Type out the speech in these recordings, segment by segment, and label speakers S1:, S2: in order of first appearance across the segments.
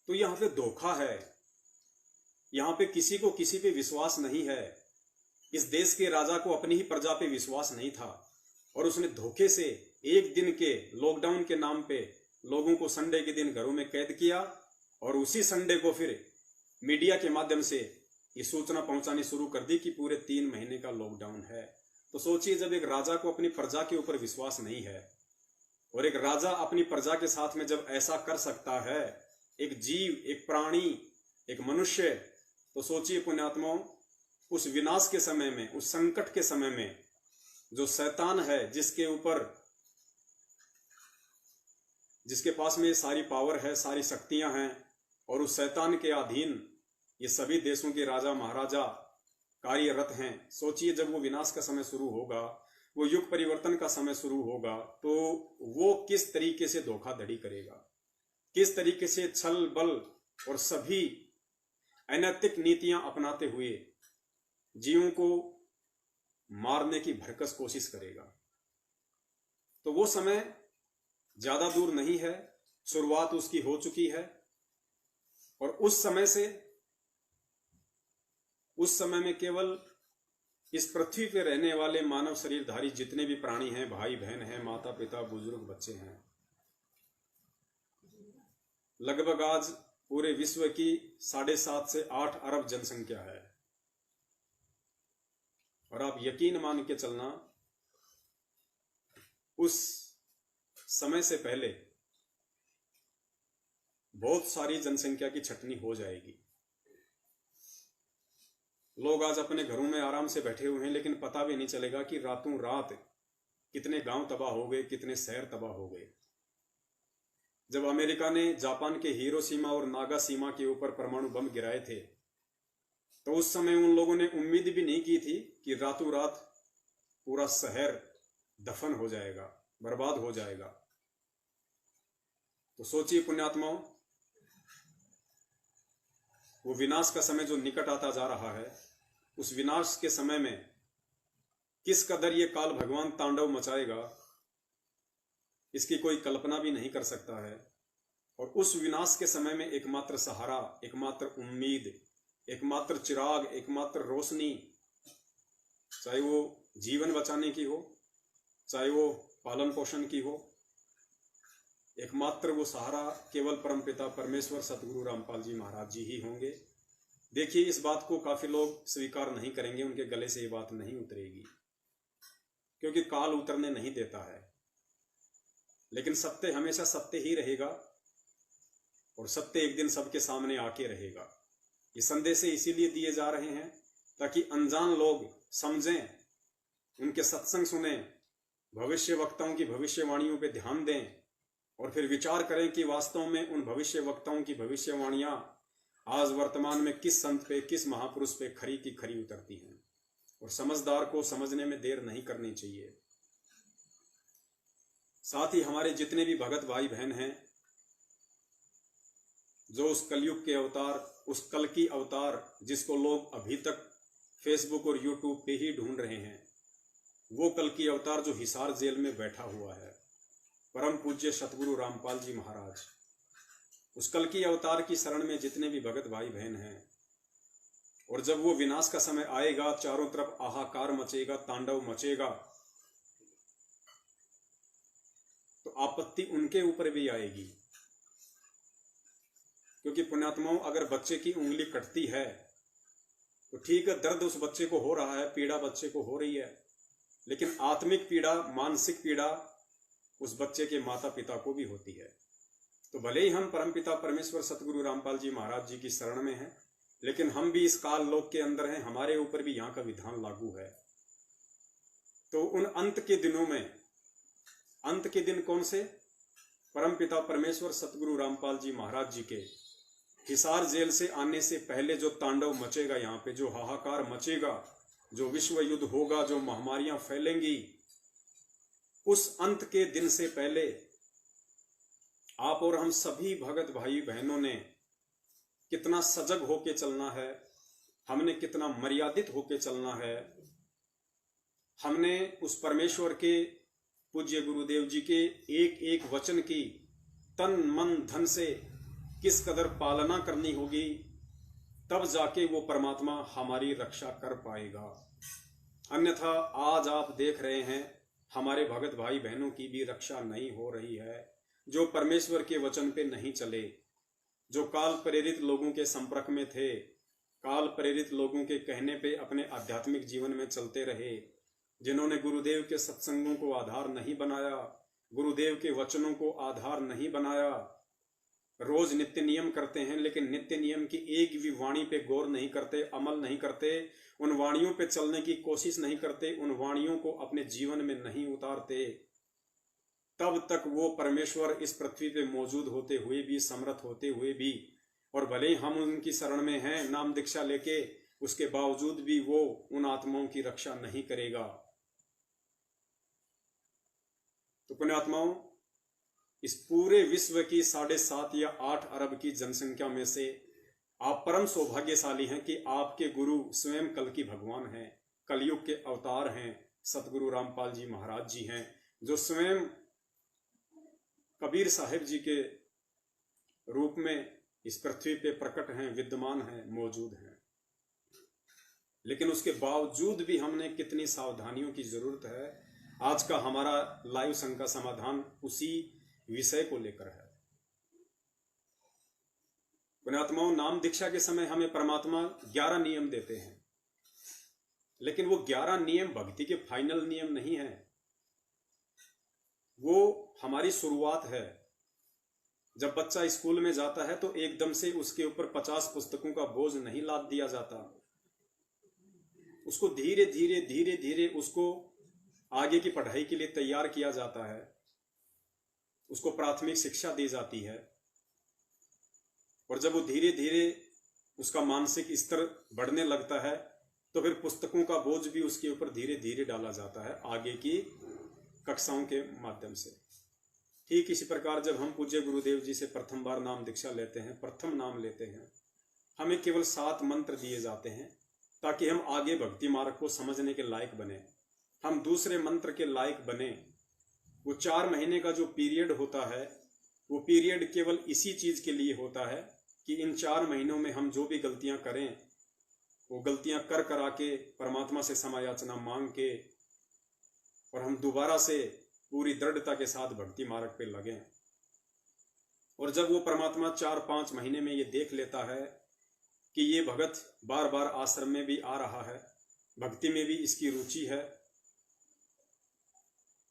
S1: तो यहाँ पे धोखा है, यहाँ पे किसी को किसी पे विश्वास नहीं है। इस देश के राजा को अपनी ही प्रजा पे विश्वास नहीं था और उसने धोखे से एक दिन के लॉकडाउन के नाम पे लोगों को संडे के दिन घरों में कैद किया और उसी संडे को फिर मीडिया के माध्यम से ये सूचना पहुंचानी शुरू कर दी कि पूरे 3 महीने का लॉकडाउन है। तो सोचिए, जब एक राजा को अपनी प्रजा के ऊपर विश्वास नहीं है और एक राजा अपनी प्रजा के साथ में जब ऐसा कर सकता है, एक जीव, एक प्राणी, एक मनुष्य, तो सोचिए पुण्यात्माओं, उस विनाश के समय में, उस संकट के समय में जो शैतान है, जिसके पास में सारी पावर है, सारी शक्तियां हैं, और उस शैतान के अधीन ये सभी देशों के राजा महाराजा कार्यरत हैं। सोचिए, जब वो विनाश का समय शुरू होगा, वो युग परिवर्तन का समय शुरू होगा, तो वो किस तरीके से धोखाधड़ी करेगा, किस तरीके से छल बल और सभी अनैतिक नीतियां अपनाते हुए जीवों को मारने की भरकस कोशिश करेगा। तो वो समय ज्यादा दूर नहीं है, शुरुआत उसकी हो चुकी है। और उस समय में केवल इस पृथ्वी पे रहने वाले मानव शरीरधारी जितने भी प्राणी हैं, भाई बहन हैं, माता पिता, बुजुर्ग, बच्चे हैं, लगभग आज पूरे विश्व की 7.5 से 8 अरब जनसंख्या है। और आप यकीन मान के चलना, उस समय से पहले बहुत सारी जनसंख्या की छटनी हो जाएगी। लोग आज अपने घरों में आराम से बैठे हुए हैं, लेकिन पता भी नहीं चलेगा कि रातों रात कितने गांव तबाह हो गए, कितने शहर तबाह हो गए। जब अमेरिका ने जापान के हिरोशिमा और नागासाकी के ऊपर परमाणु बम गिराए थे, तो उस समय उन लोगों ने उम्मीद भी नहीं की थी कि रातों रात पूरा शहर दफन हो जाएगा, बर्बाद हो जाएगा। तो सोचिए पुण्यात्माओं, वो विनाश का समय जो निकट आता जा रहा है, उस विनाश के समय में किस कदर ये काल भगवान तांडव मचाएगा, इसकी कोई कल्पना भी नहीं कर सकता है। और उस विनाश के समय में एकमात्र सहारा, एकमात्र उम्मीद, एकमात्र चिराग, एकमात्र रोशनी, चाहे वो जीवन बचाने की हो, चाहे वो पालन पोषण की हो, एकमात्र वो सहारा केवल परमपिता परमेश्वर सतगुरु रामपाल जी महाराज जी ही होंगे। देखिए, इस बात को काफी लोग स्वीकार नहीं करेंगे, उनके गले से ये बात नहीं उतरेगी, क्योंकि काल उतरने नहीं देता है। लेकिन सत्य हमेशा सत्य ही रहेगा और सत्य एक दिन सबके सामने आके रहेगा। ये संदेश इसीलिए दिए जा रहे हैं ताकि अनजान लोग समझें, उनके सत्संग सुने, भविष्य वक्ताओं की भविष्यवाणियों पे ध्यान दें और फिर विचार करें कि वास्तव में उन भविष्य वक्ताओं की भविष्यवाणियां आज वर्तमान में किस संत पे, किस महापुरुष पे खरी की खरी उतरती हैं। और समझदार को समझने में देर नहीं करनी चाहिए। साथ ही हमारे जितने भी भगत भाई बहन हैं, जो उस कलयुग के अवतार, उस कल की अवतार जिसको लोग अभी तक फेसबुक और यूट्यूब पे ही ढूंढ रहे हैं, वो कल की अवतार जो हिसार जेल में बैठा हुआ है, परम पूज्य सतगुरु रामपाल जी महाराज, उस कल की अवतार की शरण में जितने भी भगत भाई बहन हैं, और जब वो विनाश का समय आएगा, चारों तरफ हाहाकार मचेगा, तांडव मचेगा, तो आपत्ति उनके ऊपर भी आएगी। क्योंकि पुण्यात्माओं, अगर बच्चे की उंगली कटती है तो ठीक है, दर्द उस बच्चे को हो रहा है, पीड़ा बच्चे को हो रही है, लेकिन आत्मिक पीड़ा, मानसिक पीड़ा उस बच्चे के माता पिता को भी होती है। तो भले ही हम परमपिता परमेश्वर सतगुरु रामपाल जी महाराज जी की शरण में हैं, लेकिन हम भी इस काल लोक के अंदर हैं, हमारे ऊपर भी यहाँ का विधान लागू है। तो उन अंत के दिनों में, अंत के दिन कौन से? परमपिता परमेश्वर सतगुरु रामपाल जी महाराज जी के हिसार जेल से आने से पहले जो तांडव मचेगा, यहाँ पे जो हाहाकार मचेगा, जो विश्व युद्ध होगा, जो महामारियां फैलेंगी, उस अंत के दिन से पहले आप और हम सभी भगत भाई बहनों ने कितना सजग होके चलना है, हमने कितना मर्यादित होके चलना है। हमने उस परमेश्वर के पूज्य गुरुदेव जी के एक एक वचन की तन मन धन से किस कदर पालना करनी होगी, तब जाके वो परमात्मा हमारी रक्षा कर पाएगा। अन्यथा आज आप देख रहे हैं हमारे भगत भाई बहनों की भी रक्षा नहीं हो रही है, जो परमेश्वर के वचन पे नहीं चले, जो काल प्रेरित लोगों के संपर्क में थे, काल प्रेरित लोगों के कहने पे अपने आध्यात्मिक जीवन में चलते रहे, जिन्होंने गुरुदेव के सत्संगों को आधार नहीं बनाया, गुरुदेव के वचनों को आधार नहीं बनाया, रोज नित्य नियम करते हैं लेकिन नित्य नियम की एक भी वाणी पे गौर नहीं करते, अमल नहीं करते, उन वाणियों पे चलने की कोशिश नहीं करते, उन वाणियों को अपने जीवन में नहीं उतारते, तब तक वो परमेश्वर इस पृथ्वी पे मौजूद होते हुए भी, समर्थ होते हुए भी, और भले ही हम उनकी शरण में हैं नाम दीक्षा लेके, उसके बावजूद भी वो उन आत्माओं की रक्षा नहीं करेगा। तो पुण्यात्माओं, इस पूरे विश्व की 7.5 या 8 अरब की जनसंख्या में से आप परम सौभाग्यशाली हैं कि आपके गुरु स्वयं कल की भगवान हैं, कलयुग के अवतार हैं, सतगुरु रामपाल जी महाराज जी हैं, जो स्वयं कबीर साहिब जी के रूप में इस पृथ्वी पे प्रकट हैं, विद्यमान हैं, मौजूद हैं। लेकिन उसके बावजूद भी हमने कितनी सावधानियों की जरूरत है। आज का हमारा लाइव संघ का समाधान उसी विषय को लेकर है। पुण्यात्माओं, नाम दीक्षा के समय हमें परमात्मा 11 नियम देते हैं, लेकिन वो 11 नियम भक्ति के फाइनल नियम नहीं है, वो हमारी शुरुआत है। जब बच्चा स्कूल में जाता है तो एकदम से उसके ऊपर 50 पुस्तकों का बोझ नहीं लाद दिया जाता, उसको धीरे धीरे धीरे धीरे उसको आगे की पढ़ाई के लिए तैयार किया जाता है, उसको प्राथमिक शिक्षा दी जाती है, और जब वो धीरे धीरे उसका मानसिक स्तर बढ़ने लगता है तो फिर पुस्तकों का बोझ भी उसके ऊपर धीरे धीरे डाला जाता है आगे की कक्षाओं के माध्यम से। ठीक इसी प्रकार जब हम पूज्य गुरुदेव जी से प्रथम बार नाम दीक्षा लेते हैं, प्रथम नाम लेते हैं, हमें केवल 7 मंत्र दिए जाते हैं ताकि हम आगे भक्ति मार्ग को समझने के लायक बने, हम दूसरे मंत्र के लायक बने। वो 4 महीने का जो पीरियड होता है, वो पीरियड केवल इसी चीज के लिए होता है कि इन 4 महीनों में हम जो भी गलतियां करें, वो गलतियां कर करा के परमात्मा से क्षमायाचना मांग के, और हम दोबारा से पूरी दृढ़ता के साथ भक्ति मार्ग पे लगें। और जब वो परमात्मा 4-5 महीने में ये देख लेता है कि ये भगत बार बार आश्रम में भी आ रहा है, भक्ति में भी इसकी रुचि है,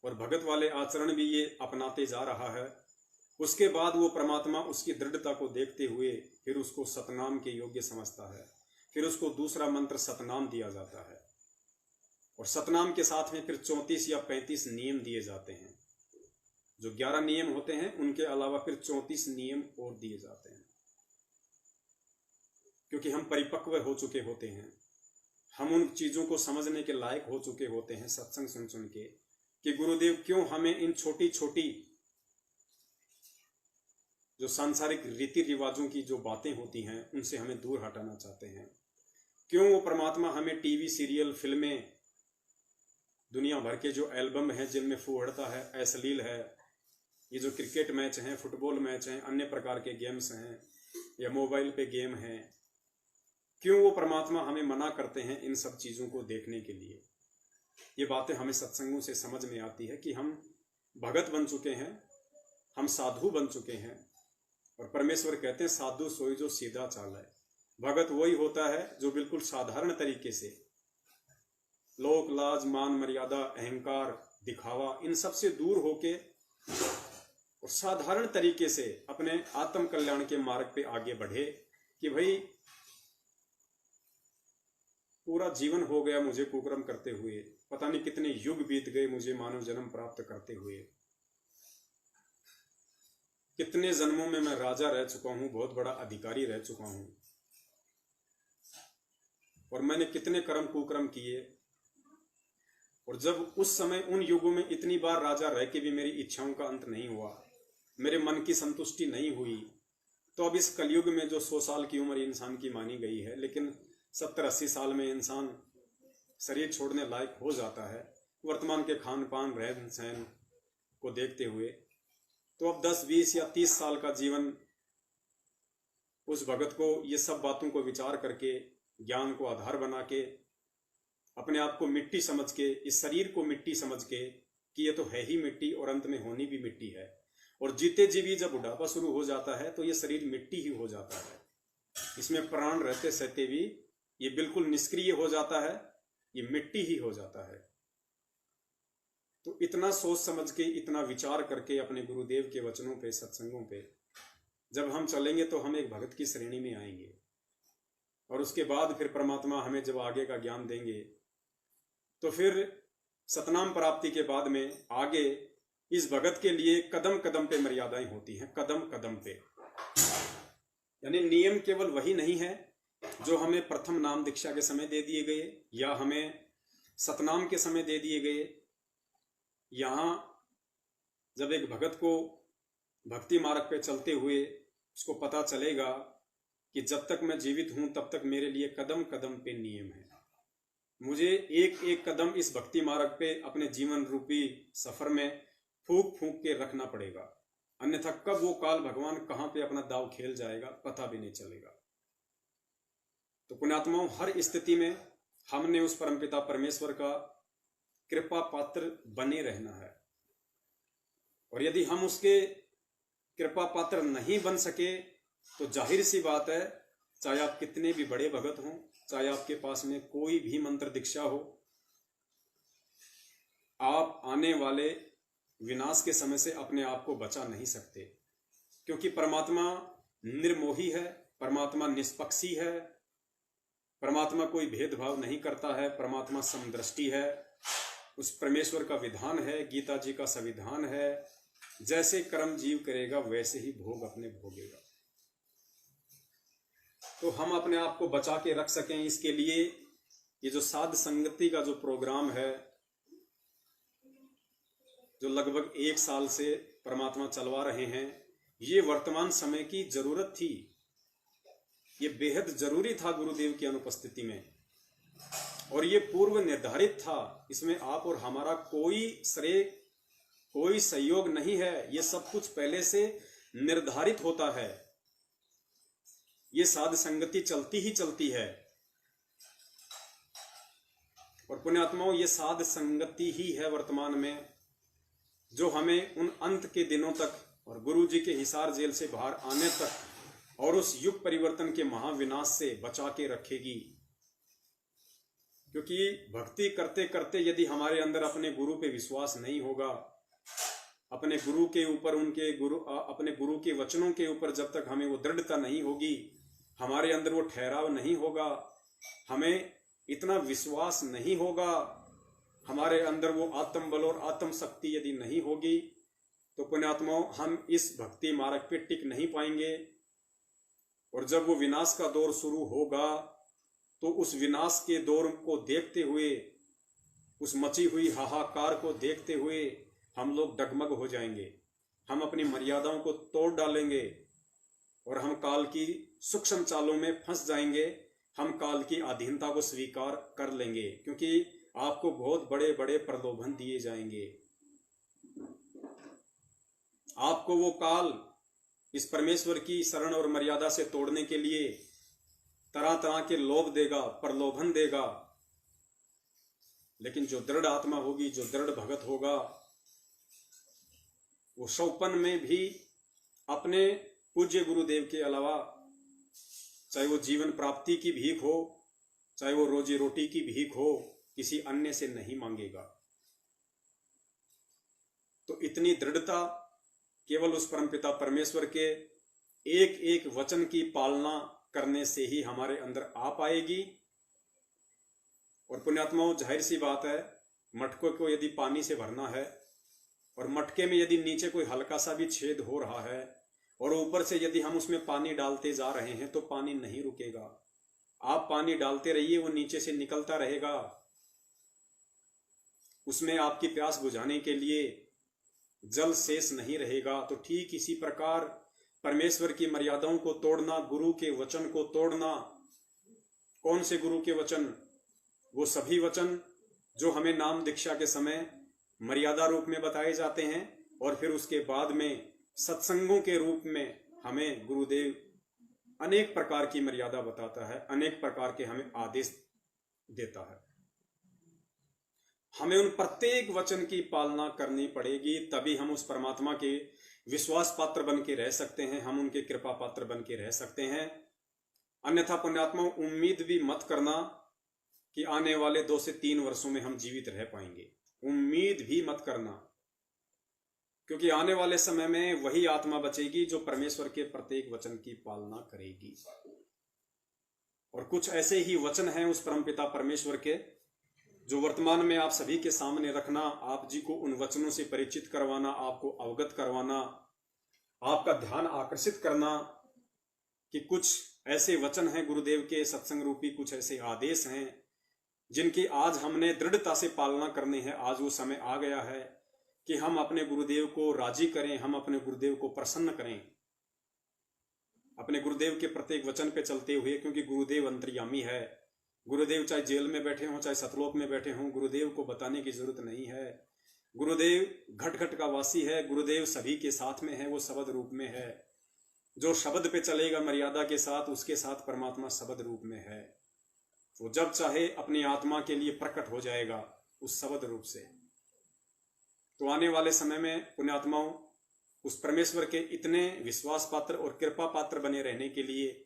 S1: और भगत वाले आचरण भी ये अपनाते जा रहा है, उसके बाद वो परमात्मा उसकी दृढ़ता को देखते हुए फिर उसको सतनाम के योग्य समझता है। फिर उसको दूसरा मंत्र सतनाम दिया जाता है, और सतनाम के साथ में फिर 34 या 35 नियम दिए जाते हैं। जो 11 नियम होते हैं उनके अलावा फिर 34 नियम और दिए जाते हैं, क्योंकि हम परिपक्व हो चुके होते हैं, हम उन चीजों को समझने के लायक हो चुके होते हैं सत्संग सुन सुन के, कि गुरुदेव क्यों हमें इन छोटी छोटी जो सांसारिक रीति रिवाजों की जो बातें होती हैं उनसे हमें दूर हटाना चाहते हैं। क्यों वो परमात्मा हमें टीवी सीरियल, फिल्में, दुनिया भर के जो एल्बम हैं जिनमें फूहड़ता है, अश्लील है, ये जो क्रिकेट मैच हैं, फुटबॉल मैच हैं, अन्य प्रकार के गेम्स हैं, या मोबाइल पे गेम हैं, क्यों वो परमात्मा हमें मना करते हैं इन सब चीजों को देखने के लिए। ये बातें हमें सत्संगों से समझ में आती है कि हम भगत बन चुके हैं, हम साधु बन चुके हैं, और परमेश्वर कहते हैं साधु सोई जो सीधा चाल है। भगत वही होता है जो बिल्कुल साधारण तरीके से लोक लाज, मान मर्यादा, अहंकार, दिखावा, इन सब से दूर होके और साधारण तरीके से अपने आत्म कल्याण के मार्ग पे आगे बढ़े। कि भाई पूरा जीवन हो गया मुझे कुकर्म करते हुए, पता नहीं कितने युग बीत गए मुझे मानव जन्म प्राप्त करते हुए, कितने जन्मों में मैं राजा रह चुका हूं, बहुत बड़ा अधिकारी रह चुका हूं, और मैंने कितने कर्म कुकर्म किए, और जब उस समय उन युगों में इतनी बार राजा रह के भी मेरी इच्छाओं का अंत नहीं हुआ, मेरे मन की संतुष्टि नहीं हुई, तो अब इस कलयुग में जो 100 साल की उम्र इंसान की मानी गई है, लेकिन 70-80 साल में इंसान शरीर छोड़ने लायक हो जाता है वर्तमान के खान पान, रहन सहन को देखते हुए, तो अब 10, 20 या 30 साल का जीवन उस भगत को ये सब बातों को विचार करके, ज्ञान को आधार बना के, अपने आप को मिट्टी समझ के, इस शरीर को मिट्टी समझ के कि ये तो है ही मिट्टी और अंत में होनी भी मिट्टी है, और जीते जी भी जब बुढ़ापा शुरू हो जाता है तो ये शरीर मिट्टी ही हो जाता है। इसमें प्राण रहते सहते भी ये बिल्कुल निष्क्रिय हो जाता है, ये मिट्टी ही हो जाता है। तो इतना सोच समझ के, इतना विचार करके अपने गुरुदेव के वचनों पे, सत्संगों पे जब हम चलेंगे तो हम एक भगत की श्रेणी में आएंगे, और उसके बाद फिर परमात्मा हमें जब आगे का ज्ञान देंगे तो फिर सतनाम प्राप्ति के बाद में आगे इस भगत के लिए कदम कदम पे मर्यादाएं होती हैं, कदम कदम पे। यानी नियम केवल वही नहीं है जो हमें प्रथम नाम दीक्षा के समय दे दिए गए या हमें सतनाम के समय दे दिए गए। यहाँ जब एक भगत को भक्ति मार्ग पे चलते हुए उसको पता चलेगा कि जब तक मैं जीवित हूं तब तक मेरे लिए कदम कदम पे नियम है, मुझे एक एक कदम इस भक्ति मार्ग पे अपने जीवन रूपी सफर में फूंक फूंक के रखना पड़ेगा, अन्यथा कब वो काल भगवान कहां पे अपना दाव खेल जाएगा पता भी नहीं चलेगा। तो पुण्यात्माओं, हर स्थिति में हमने उस परमपिता परमेश्वर का कृपा पात्र बने रहना है, और यदि हम उसके कृपा पात्र नहीं बन सके तो जाहिर सी बात है, चाहे आप कितने भी बड़े भगत हों, चाहे आपके पास में कोई भी मंत्र दीक्षा हो, आप आने वाले विनाश के समय से अपने आप को बचा नहीं सकते, क्योंकि परमात्मा निर्मोही है, परमात्मा निष्पक्षी है, परमात्मा कोई भेदभाव नहीं करता है, परमात्मा समदृष्टि है। उस परमेश्वर का विधान है, गीता जी का संविधान है, जैसे कर्म जीव करेगा वैसे ही भोग अपने भोगेगा। तो हम अपने आप को बचा के रख सकें, इसके लिए ये जो साध संगति का जो प्रोग्राम है, जो लगभग 1 साल से परमात्मा चलवा रहे हैं, ये वर्तमान समय की जरूरत थी, ये बेहद जरूरी था गुरुदेव की अनुपस्थिति में, और ये पूर्व निर्धारित था। इसमें आप और हमारा कोई श्रेय, कोई सहयोग नहीं है, ये सब कुछ पहले से निर्धारित होता है। ये साध संगति चलती ही चलती है, और पुण्यात्माओं, ये साध संगति ही है वर्तमान में जो हमें उन अंत के दिनों तक और गुरु जी के हिसार जेल से बाहर आने तक और उस युग परिवर्तन के महाविनाश से बचा के रखेगी। क्योंकि भक्ति करते करते यदि हमारे अंदर अपने गुरु पे विश्वास नहीं होगा, अपने गुरु के ऊपर, अपने गुरु के वचनों के ऊपर जब तक हमें वो दृढ़ता नहीं होगी, हमारे अंदर वो ठहराव नहीं होगा, हमें इतना विश्वास नहीं होगा, हमारे अंदर वो आत्म बल और आत्म शक्ति यदि नहीं होगी, तो पुण्यात्माओं, हम इस भक्ति मार्ग पे टिक नहीं पाएंगे। और जब वो विनाश का दौर शुरू होगा तो उस विनाश के दौर को देखते हुए, उस मची हुई हाहाकार को देखते हुए हम लोग डगमग हो जाएंगे, हम अपनी मर्यादाओं को तोड़ डालेंगे और हम काल की सूक्ष्म चालों में फंस जाएंगे, हम काल की अधीनता को स्वीकार कर लेंगे, क्योंकि आपको बहुत बड़े बड़े प्रलोभन दिए जाएंगे। आपको वो काल इस परमेश्वर की शरण और मर्यादा से तोड़ने के लिए तरह तरह के लोभ देगा, प्रलोभन देगा, लेकिन जो दृढ़ आत्मा होगी, जो दृढ़ भगत होगा, वो शौपन में भी अपने पूज्य गुरुदेव के अलावा, चाहे वो जीवन प्राप्ति की भीख हो, चाहे वो रोजी रोटी की भीख हो, किसी अन्य से नहीं मांगेगा। तो इतनी दृढ़ता केवल उस परमपिता परमेश्वर के एक एक वचन की पालना करने से ही हमारे अंदर आ पाएगी। और पुण्यात्माओं, जाहिर सी बात है, मटकों को यदि पानी से भरना है और मटके में यदि नीचे कोई हल्का सा भी छेद हो रहा है और ऊपर से यदि हम उसमें पानी डालते जा रहे हैं तो पानी नहीं रुकेगा। आप पानी डालते रहिए, वो नीचे से निकलता रहेगा, उसमें आपकी प्यास बुझाने के लिए जल शेष नहीं रहेगा। तो ठीक इसी प्रकार परमेश्वर की मर्यादाओं को तोड़ना, गुरु के वचन को तोड़ना, कौन से गुरु के वचन? वो सभी वचन जो हमें नाम दीक्षा के समय मर्यादा रूप में बताए जाते हैं और फिर उसके बाद में सत्संगों के रूप में हमें गुरुदेव अनेक प्रकार की मर्यादा बताता है, अनेक प्रकार के हमें आदेश देता है। हमें उन प्रत्येक वचन की पालना करनी पड़ेगी, तभी हम उस परमात्मा के विश्वास पात्र बन के रह सकते हैं, हम उनके कृपा पात्र बन के रह सकते हैं। अन्यथा पुण्यात्मा, उम्मीद भी मत करना कि आने वाले 2 से 3 वर्षों में हम जीवित रह पाएंगे। उम्मीद भी मत करना, क्योंकि आने वाले समय में वही आत्मा बचेगी जो परमेश्वर के प्रत्येक वचन की पालना करेगी। और कुछ ऐसे ही वचन हैं उस परमपिता परमेश्वर के, जो वर्तमान में आप सभी के सामने रखना, आप जी को उन वचनों से परिचित करवाना, आपको अवगत करवाना, आपका ध्यान आकर्षित करना कि कुछ ऐसे वचन हैं गुरुदेव के सत्संग रूपी, कुछ ऐसे आदेश हैं जिनकी आज हमने दृढ़ता से पालना करनी है। आज वो समय आ गया है कि हम अपने गुरुदेव को राजी करें, हम अपने गुरुदेव को प्रसन्न करें, अपने गुरुदेव के प्रत्येक वचन पे चलते हुए, क्योंकि गुरुदेव अंतर्यामी है। गुरुदेव चाहे जेल में बैठे हों, चाहे सतलोक में बैठे हों, गुरुदेव को बताने की जरूरत नहीं है। गुरुदेव घट घट का वासी है, गुरुदेव सभी के साथ में है, वो शब्द रूप में है। जो शब्द पे चलेगा मर्यादा के साथ, उसके साथ परमात्मा शब्द रूप में है। वो जब चाहे अपनी आत्मा के लिए प्रकट हो जाएगा उस शब्द रूप से। तो आने वाले समय में पुण्यात्माओं, उस परमेश्वर के इतने विश्वास पात्र और कृपा पात्र बने रहने के लिए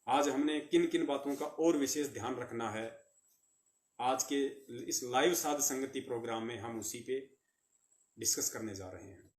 S1: आज हमने किन किन बातों का और विशेष ध्यान रखना है, आज के इस लाइव साध संगति प्रोग्राम में हम उसी पे डिस्कस करने जा रहे हैं।